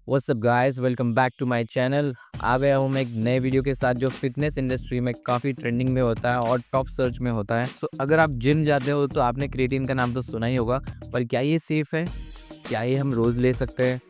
What's up guys, welcome back to my channel. आ गया हूँ मैं एक नए वीडियो के साथ जो फिटनेस इंडस्ट्री में काफ़ी ट्रेंडिंग में होता है और टॉप सर्च में होता है। सो अगर आप जिम जाते हो तो आपने क्रिएटिन का नाम तो सुना ही होगा, पर क्या ये सेफ़ है? क्या ये हम रोज़ ले सकते हैं?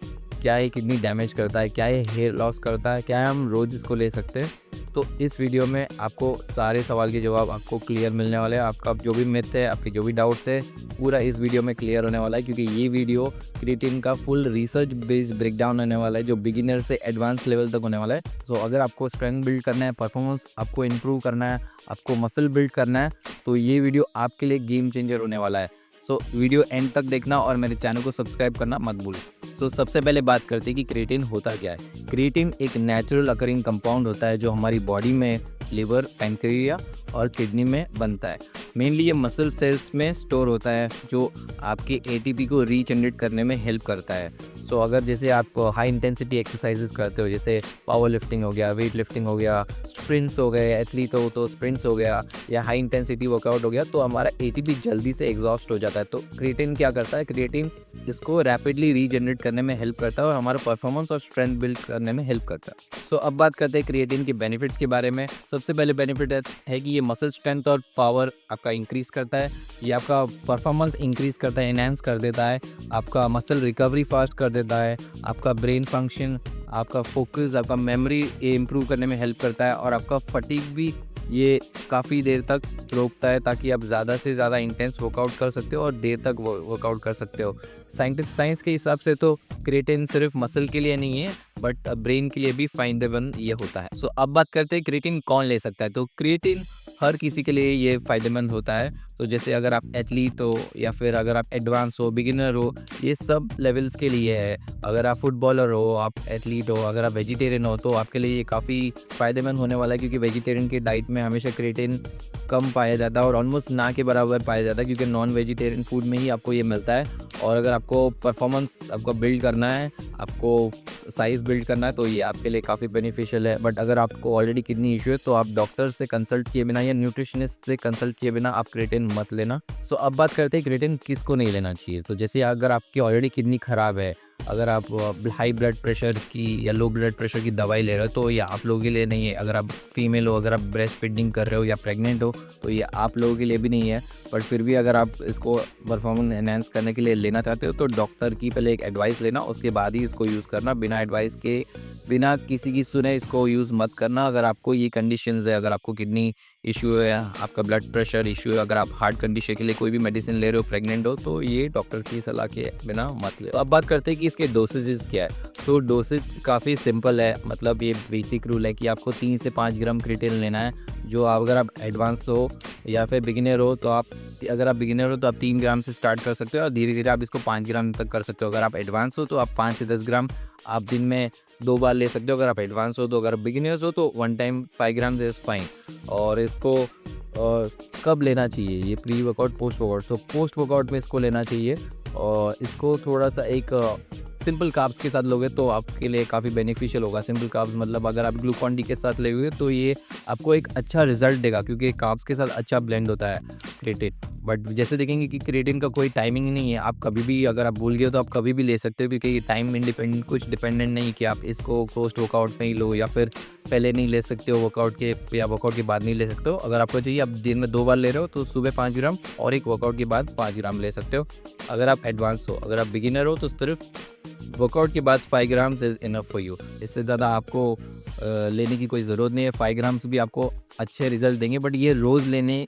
क्या ये किडनी डैमेज करता है? क्या ये हेयर लॉस करता है? क्या हम रोज़ इसको ले सकते हैं? तो इस वीडियो में आपको सारे सवाल के जवाब आपको क्लियर मिलने वाले हैं। आपका जो भी मिथ है, आपके जो भी डाउट्स है, पूरा इस वीडियो में क्लियर होने वाला है, क्योंकि ये वीडियो क्रिएटिन का फुल रिसर्च बेस्ड ब्रेकडाउन होने वाला है, जो बिगिनर से एडवांस लेवल तक होने वाला है। सो अगर आपको स्ट्रेंथ बिल्ड करना है, परफॉर्मेंस आपको इम्प्रूव करना है, आपको मसल बिल्ड करना है, तो ये वीडियो आपके लिए गेम चेंजर होने वाला है। सो वीडियो एंड तक देखना और मेरे चैनल को सब्सक्राइब करना मत भूलो। सो सबसे पहले बात करते हैं कि क्रिएटिन होता क्या है। क्रिएटिन एक नेचुरल अकरिंग कंपाउंड होता है जो हमारी बॉडी में लिवर, पैंक्रिया और किडनी में बनता है। मेनली ये मसल सेल्स में स्टोर होता है, जो आपके एटीपी को रीजनरेट करने में हेल्प करता है। सो अगर जैसे आप हाई इंटेंसिटी एक्सरसाइजेस करते हो, जैसे पावर लिफ्टिंग हो गया, वेट लिफ्टिंग हो गया, स्प्रिंट्स हो गए, एथलीट हो तो स्प्रिंट्स हो गया, या हाई इंटेंसिटी वर्कआउट हो गया, तो हमारा एटीपी जल्दी से एग्जॉस्ट हो जाता है। तो क्रिएटिन क्या करता है? क्रिएटिन इसको रैपिडली रीजनरेट करने में हेल्प करता है और हमारा परफॉर्मेंस और स्ट्रेंथ बिल्ड करने में हेल्प करता है। सो अब बात करते हैं क्रिएटिन के बेनिफिट्स के बारे में। सबसे पहले बेनिफिट है कि ये मसल स्ट्रेंथ और पावर आपका इंक्रीज करता है। ये आपका परफॉर्मेंस इंक्रीज करता है, एनहांस कर देता है, आपका मसल रिकवरी फास्ट कर देता है, आपका ब्रेन फंक्शन, आपका फोकस, आपका मेमोरी ये इम्प्रूव करने में हेल्प करता है, और आपका फटीग भी ये काफ़ी देर तक रोकता है, ताकि आप ज़्यादा से ज़्यादा इंटेंस वर्कआउट कर सकते हो और देर तक वर्कआउट कर सकते हो। साइंस के हिसाब से तो क्रिएटिन सिर्फ मसल के लिए नहीं है, बट ब्रेन के लिए भी फायदेमंद ये होता है। सो अब बात करते हैं क्रिएटिन कौन ले सकता है। तो क्रिएटिन हर किसी के लिए ये फ़ायदेमंद होता है। तो जैसे अगर आप एथलीट हो, या फिर अगर आप एडवांस हो, बिगिनर हो, ये सब लेवल्स के लिए है। अगर आप फुटबॉलर हो, आप एथलीट हो, अगर आप वेजिटेरियन हो, तो आपके लिए ये काफ़ी फ़ायदेमंद होने वाला है, क्योंकि वेजिटेरियन की डाइट में हमेशा क्रिएटिन कम पाया जाता है और ऑलमोस्ट ना के बराबर पाया जाता है, क्योंकि नॉन वेजिटेरियन फूड में ही आपको ये मिलता है। और अगर आपको परफॉर्मेंस आपका बिल्ड करना है, आपको साइज़ बिल्ड करना है, तो ये आपके लिए काफ़ी बेनिफिशियल है। बट अगर आपको ऑलरेडी किडनी इशू है, तो आप डॉक्टर से कंसल्ट किए बिना या न्यूट्रिशनिस्ट से कंसल्ट किए बिना आप क्रिएटिन मत लेना। सो अब बात करते हैं क्रिएटिन किसको नहीं लेना चाहिए। तो जैसे अगर आपकी ऑलरेडी किडनी ख़राब है, अगर आप हाई ब्लड प्रेशर की या लो ब्लड प्रेशर की दवाई ले रहे हो, तो ये आप लोगों के लिए नहीं है। अगर आप फीमेल हो, अगर आप ब्रेस्ट फीडिंग कर रहे हो या प्रेग्नेंट हो, तो ये आप लोगों के लिए भी नहीं है। बट फिर भी अगर आप इसको परफॉर्मेंस एनहांस करने के लिए लेना चाहते हो, तो डॉक्टर की पहले एक एडवाइस लेना, उसके बाद ही इसको यूज़ करना। बिना एडवाइस के, बिना किसी की सुने इसको यूज़ मत करना। अगर आपको ये कंडीशंस है, अगर आपको किडनी इशू है, आपका ब्लड प्रेशर इशू है, अगर आप हार्ट कंडीशन के लिए कोई भी मेडिसिन ले रहे हो, प्रेग्नेंट हो, तो ये डॉक्टर की सलाह के बिना मत ले। तो अब बात करते हैं कि इसके डोसेजेस क्या है। तो डोसेज काफ़ी सिंपल है, मतलब ये बेसिक रूल है कि आपको 3 से 5 ग्राम क्रिएटिन लेना है। जो अगर आप एडवांस हो या फिर बिगिनर हो, तो अगर आप बिगिनर हो तो आप 3 ग्राम से स्टार्ट कर सकते हो और धीरे धीरे आप इसको 5 ग्राम तक कर सकते हो। अगर आप एडवांस हो तो आप 5 से 10 ग्राम आप दिन में 2 बार ले सकते हो। अगर आप एडवांस हो तो, अगर बिगिनर्स हो तो 1 टाइम 5 ग्राम इज़ फाइन। और इसको कब लेना चाहिए? ये प्री वर्कआउट, पोस्ट वर्कआउट। तो पोस्ट वर्कआउट में इसको लेना चाहिए, और इसको थोड़ा सा एक सिंपल कार्ब्स के साथ लोगे तो आपके लिए काफ़ी बेनिफिशियल होगा। सिंपल कार्ब्स मतलब अगर आप ग्लूकॉन डी के साथ लेंगे तो ये आपको एक अच्छा रिजल्ट देगा, क्योंकि कार्ब्स के साथ अच्छा ब्लेंड होता है क्रिएटिन। बट जैसे देखेंगे कि क्रिएटिन का कोई टाइमिंग नहीं है, आप कभी भी, अगर आप भूल गए हो तो आप कभी भी ले सकते हो, क्योंकि ये टाइम इंडिपेंडेंट, कुछ डिपेंडेंट नहीं कि आप इसको पोस्ट वर्कआउट में ही लो या फिर पहले नहीं ले सकते हो वर्कआउट के, या वर्कआउट के बाद नहीं ले सकते हो। अगर आपको चाहिए, आप दिन में 2 बार ले रहे हो, तो सुबह 5 ग्राम और एक वर्कआउट के बाद 5 ग्राम ले सकते हो, अगर आप एडवांस हो। अगर आप बिगिनर हो तो सिर्फ वर्कआउट के बाद 5 grams is enough for you. इससे ज़्यादा आपको लेने की कोई ज़रूरत नहीं है। 5 ग्राम्स भी आपको अच्छे रिजल्ट देंगे, बट ये रोज़ लेने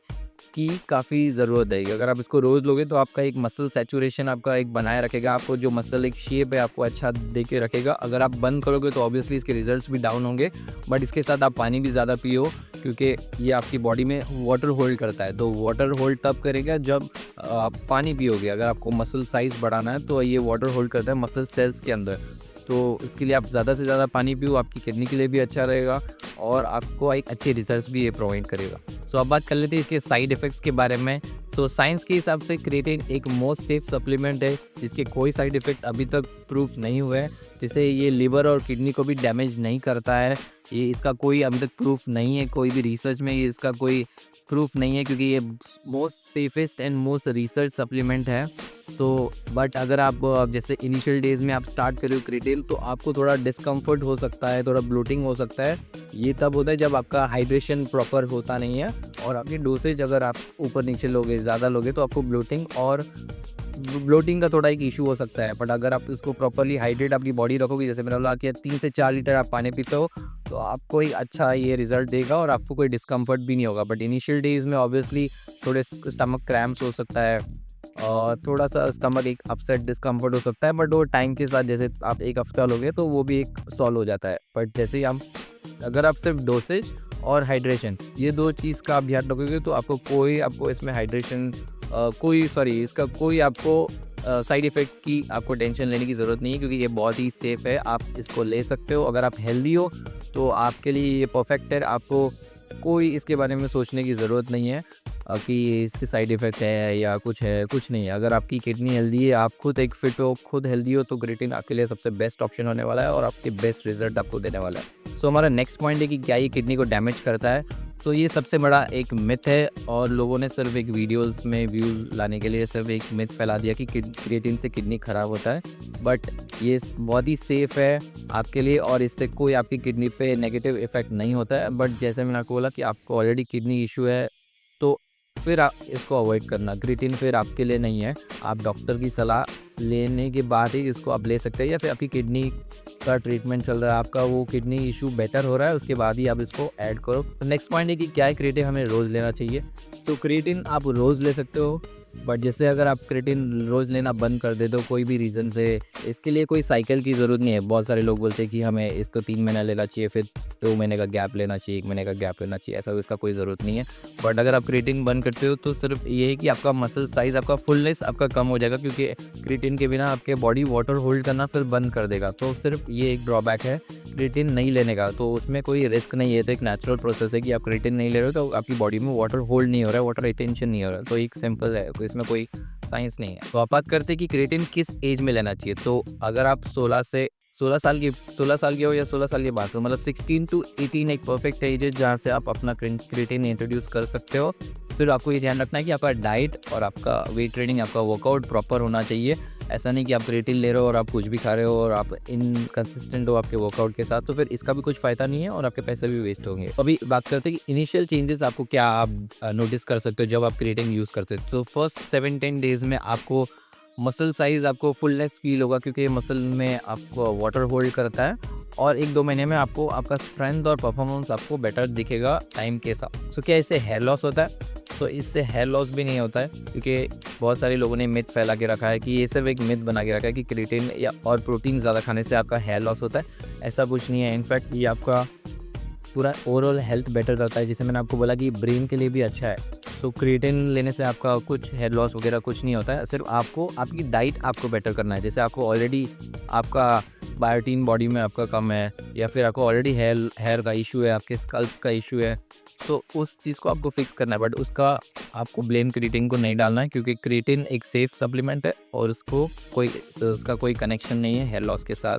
की काफ़ी ज़रूरत है। अगर आप इसको रोज़ लोगे तो आपका एक मसल सैचुरेशन आपका एक बनाए रखेगा, आपको जो मसल एक शेप है आपको अच्छा दे के रखेगा। अगर आप बंद करोगे तो ऑब्वियसली इसके रिजल्ट्स भी डाउन होंगे। बट इसके साथ आप पानी भी ज़्यादा पियो, क्योंकि ये आपकी बॉडी में वाटर होल्ड करता है। तो वाटर होल्ड तब करेगा जब आप पानी पियोगे। अगर आपको मसल साइज़ बढ़ाना है तो ये वाटर होल्ड करता है मसल सेल्स के अंदर। तो इसके लिए आप ज़्यादा से ज़्यादा पानी पियो, आपकी किडनी के लिए भी अच्छा रहेगा और आपको एक अच्छे रिजल्ट्स भी ये प्रोवाइड करेगा। सो अब बात कर लेते हैं इसके साइड इफ़ेक्ट्स के बारे में। तो साइंस के हिसाब से क्रिएटिन एक मोस्ट सेफ सप्लीमेंट है, जिसके कोई साइड इफ़ेक्ट अभी तक प्रूफ नहीं हुए हैं। जैसे ये लिवर और किडनी को भी डैमेज नहीं करता है, ये इसका कोई अभी तक प्रूफ नहीं है, कोई भी रिसर्च में ये इसका कोई प्रूफ नहीं है, क्योंकि ये most safest and most research supplement है। सो बट अगर आप जैसे इनिशियल डेज़ में आप स्टार्ट कर रहे हो क्रिएटिन, तो आपको थोड़ा डिस्कम्फर्ट हो सकता है, थोड़ा ब्लोटिंग हो सकता है। ये तब होता है जब आपका हाइड्रेशन प्रॉपर होता नहीं है और आपकी डोसेज अगर आप ऊपर नीचे लोगे, ज़्यादा लोगे, तो आपको ब्लोटिंग का थोड़ा एक इशू हो सकता है। बट अगर आप इसको प्रॉपर्ली हाइड्रेट अपनी बॉडी रखोगे, जैसे मैंने बोला कि 3 से 4 लीटर आप पानी पीते हो, तो आपको एक अच्छा ये रिजल्ट देगा और आपको कोई डिस्कम्फर्ट भी नहीं होगा। बट इनिशियल डेज़ में ऑब्वियसली थोड़े स्टमक क्रैम्प्स हो सकता है और थोड़ा-सा स्टमक एक अपसेट डिस्कम्फर्ट हो सकता है, बट वो टाइम के साथ जैसे आप 1 हफ्ता लोगे तो वो भी एक सॉल्व हो जाता है। बट जैसे ही अगर आप सिर्फ डोसेज और हाइड्रेशन ये 2 चीज़ का आप ध्यान रखोगे, तो आपको इसमें हाइड्रेशन इसका कोई आपको साइड इफ़ेक्ट की आपको टेंशन लेने की ज़रूरत नहीं है, क्योंकि ये बहुत ही सेफ़ है। आप इसको ले सकते हो। अगर आप हेल्दी हो तो आपके लिए ये परफेक्ट है। आपको कोई इसके बारे में सोचने की ज़रूरत नहीं है कि इसके साइड इफ़ेक्ट है या कुछ है, कुछ नहीं है। अगर आपकी किडनी हेल्दी है, आप खुद एक फिट हो, खुद हेल्दी हो, तो क्रिएटिन आपके लिए सबसे बेस्ट ऑप्शन होने वाला है और आपके बेस्ट रिजल्ट आपको देने वाला है। सो हमारा नेक्स्ट पॉइंट है कि क्या ये किडनी को डैमेज करता है। तो ये सबसे बड़ा एक मिथ है और लोगों ने सिर्फ एक वीडियोस में व्यूज़ लाने के लिए सिर्फ एक मिथ फैला दिया कि क्रिएटिन से किडनी ख़राब होता है। बट ये बहुत ही सेफ़ है आपके लिए और इससे कोई आपकी किडनी पे नेगेटिव इफ़ेक्ट नहीं होता है। बट जैसे मैंने आपको बोला कि आपको ऑलरेडी किडनी इशू है, तो फिर आप इसको अवॉइड करना। क्रिएटिन फिर आपके लिए नहीं है। आप डॉक्टर की सलाह लेने के बाद ही इसको आप ले सकते हैं, या फिर आपकी किडनी का ट्रीटमेंट चल रहा है, आपका वो किडनी इशू बेटर हो रहा है, उसके बाद ही आप इसको ऐड करो। तो नेक्स्ट पॉइंट है कि क्या है क्रिएटिन हमें रोज़ लेना चाहिए। तो क्रिएटिन आप रोज़ ले सकते हो, बट जैसे अगर आप क्रिएटिन रोज़ लेना बंद कर देते हो कोई भी रीज़न से, इसके लिए कोई साइकिल की ज़रूरत नहीं है। बहुत सारे लोग बोलते हैं कि हमें इसको 3 महीना लेना चाहिए, फिर 2 महीने का गैप लेना चाहिए, 1 महीने का गैप लेना चाहिए, ऐसा इसका कोई ज़रूरत नहीं है। बट अगर आप क्रिएटिन बंद करते हो तो सिर्फ ये है कि आपका मसल साइज़, आपका फुलनेस आपका कम हो जाएगा, क्योंकि क्रिएटिन के बिना आपके बॉडी वाटर होल्ड करना फिर बंद कर देगा। तो सिर्फ ये एक ड्रॉबैक है क्रिएटिन नहीं लेने का। तो उसमें कोई रिस्क नहीं है, तो एक नेचुरल प्रोसेस है कि आप क्रिएटिन नहीं ले रहे हो तो आपकी बॉडी में वाटर होल्ड नहीं हो रहा है, वाटर रिटेंशन नहीं हो रहा है। तो एक सिंपल है, तो इसमें कोई साइंस नहीं है। तो आप बात करते हैं कि क्रिएटिन किस एज में लेना चाहिए। तो अगर आप 16 साल के हो या 16 साल के बाद, तो मतलब 16 to 18 एक परफेक्ट एज है जहाँ से आप अपना क्रिएटिन इंट्रोड्यूस कर सकते हो। सिर्फ आपको ये ध्यान रखना है कि आपका डाइट और आपका वेट ट्रेनिंग, आपका वर्कआउट प्रॉपर होना चाहिए। ऐसा नहीं कि आप क्रिएटिन ले रहे हो और आप कुछ भी खा रहे हो और आप इनकंसिस्टेंट हो आपके वर्कआउट के साथ, तो फिर इसका भी कुछ फ़ायदा नहीं है और आपके पैसे भी वेस्ट होंगे। अभी बात करते हैं कि इनिशियल चेंजेस आपको क्या आप नोटिस कर सकते हो जब आप क्रिएटिन यूज़ करते हो। तो फर्स्ट 7-10 डेज़ में आपको मसल साइज़, आपको फुलनेस फील होगा, क्योंकि मसल में आपको वाटर होल्ड करता है, और 1-2 महीने में आपको आपका स्ट्रेंथ और परफॉर्मेंस आपको बेटर दिखेगा टाइम के साथ। सो क्या इससे हेयर लॉस होता है? तो इससे हेयर लॉस भी नहीं होता है, क्योंकि बहुत सारे लोगों ने मिथ फैला के रखा है कि ये सिर्फ एक मिथ बना के रखा है कि क्रिएटिन या और प्रोटीन ज़्यादा खाने से आपका हेयर लॉस होता है। ऐसा कुछ नहीं है। इनफैक्ट ये आपका पूरा ओवरऑल हेल्थ बेटर रहता है। जैसे मैंने आपको बोला कि ब्रेन के लिए भी अच्छा है। सो क्रिएटिन लेने से आपका कुछ हेयर लॉस वगैरह कुछ नहीं होता है। सिर्फ आपको आपकी डाइट आपको बेटर करना है। जैसे आपको ऑलरेडी आपका बायोटीन बॉडी में आपका कम है, या फिर आपको ऑलरेडी हेयर का इशू है, आपके स्कल्प का इशू है, तो उस चीज़ को आपको फिक्स करना है। बट उसका आपको ब्लेम क्रिएटिन को नहीं डालना है, क्योंकि क्रिएटिन एक सेफ सप्लीमेंट है और उसका कोई कनेक्शन नहीं है हेयर लॉस के साथ,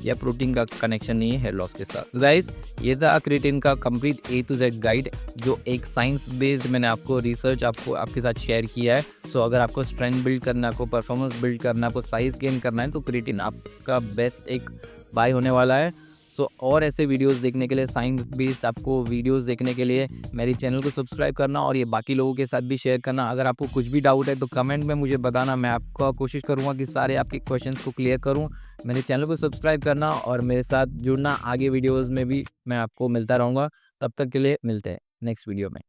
या प्रोटीन का कनेक्शन नहीं है हेयर लॉस के साथ। गाइस, ये था क्रिएटिन का complete A to Z guide, जो एक साइंस बेस्ड मैंने आपको रिसर्च आपके साथ शेयर किया है। सो अगर आपको स्ट्रेंथ बिल्ड करना है, आपको परफॉर्मेंस बिल्ड करना है, आपको साइज गेन करना है, तो क्रिएटिन आपका बेस्ट एक बाय होने वाला है। सो और ऐसे वीडियोस देखने के लिए, साइंस बेस्ड आपको वीडियोस देखने के लिए मेरे चैनल को सब्सक्राइब करना और ये बाकी लोगों के साथ भी शेयर करना। अगर आपको कुछ भी डाउट है तो कमेंट में मुझे बताना, मैं आपका कोशिश करूँगा कि सारे आपके क्वेश्चंस को क्लियर करूँ। मेरे चैनल को सब्सक्राइब करना और मेरे साथ जुड़ना। आगे वीडियोज़ में भी मैं आपको मिलता रहूँगा। तब तक के लिए मिलते हैं नेक्स्ट वीडियो में।